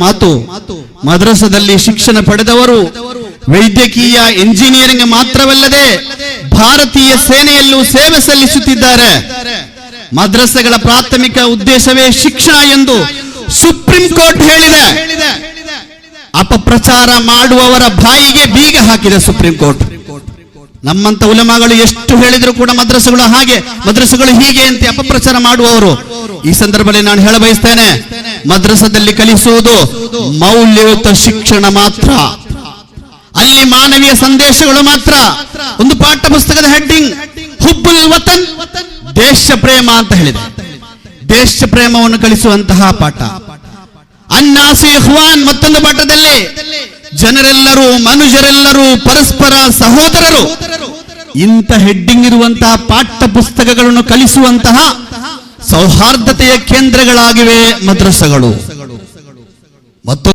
ಮಾತು ಮದ್ರಸದಲ್ಲಿ ಶಿಕ್ಷಣ ಪಡೆದವರು ವೈದ್ಯಕೀಯ ಇಂಜಿನಿಯರಿಂಗ್ ಮಾತ್ರವಲ್ಲದೆ ಭಾರತೀಯ ಸೇನೆಯಲ್ಲೂ ಸೇವೆ ಸಲ್ಲಿಸುತ್ತಿದ್ದಾರೆ. ಮದ್ರಸೆಗಳ ಪ್ರಾಥಮಿಕ ಉದ್ದೇಶವೇ ಶಿಕ್ಷಣ ಎಂದು ಸುಪ್ರೀಂ ಕೋರ್ಟ್ ಹೇಳಿದೆ. ಅಪಪ್ರಚಾರ ಮಾಡುವವರ ಬಾಯಿಗೆ ಬೀಗ ಹಾಕಿದೆ ಸುಪ್ರೀಂ ಕೋರ್ಟ್. ನಮ್ಮಂತ ಉಲಮಾಗಳು ಎಷ್ಟು ಹೇಳಿದ್ರು ಕೂಡ ಮದ್ರಸೆಗಳು ಹೀಗೆ ಅಂತ ಅಪಪ್ರಚಾರ ಮಾಡುವವರು. ಈ ಸಂದರ್ಭದಲ್ಲಿ ನಾನು ಹೇಳ ಬಯಸ್ತೇನೆ, ಮದ್ರಸದಲ್ಲಿ ಕಲಿಸುವುದು ಮೌಲ್ಯಯುತ ಶಿಕ್ಷಣ ಮಾತ್ರ. ಅಲ್ಲಿ ಮಾನವೀಯ ಸಂದೇಶಗಳು ಮಾತ್ರ. ಒಂದು ಪಾಠ ಪುಸ್ತಕದ ಹೆಡ್ಡಿಂಗ್ ಹುಬ್ಬುಲ್ ವತನ್, ದೇಶ ಪ್ರೇಮ ಅಂತ ಹೇಳಿದೆ. ದೇಶ ಪ್ರೇಮವನ್ನು ಕಲಿಸುವಂತಹ ಪಾಠ. ಅನ್ನಾಸಿ ಇಖ್ವಾನ್ ಮತ್ತೊಂದು ಪಾಠದಲ್ಲಿ ಜನರೆಲ್ಲರೂ ಮನುಷ್ಯರೆಲ್ಲರೂ ಪರಸ್ಪರ ಸಹೋದರರು. ಇಂಥ ಹೆಡ್ಡಿಂಗ್ ಇರುವಂತಹ ಪಾಠ್ಯ ಪುಸ್ತಕಗಳನ್ನು ಕಲಿಸುವಂತಹ ಸೌಹಾರ್ದತೆಯ ಕೇಂದ್ರಗಳಾಗಿವೆ ಮದ್ರಸಗಳು.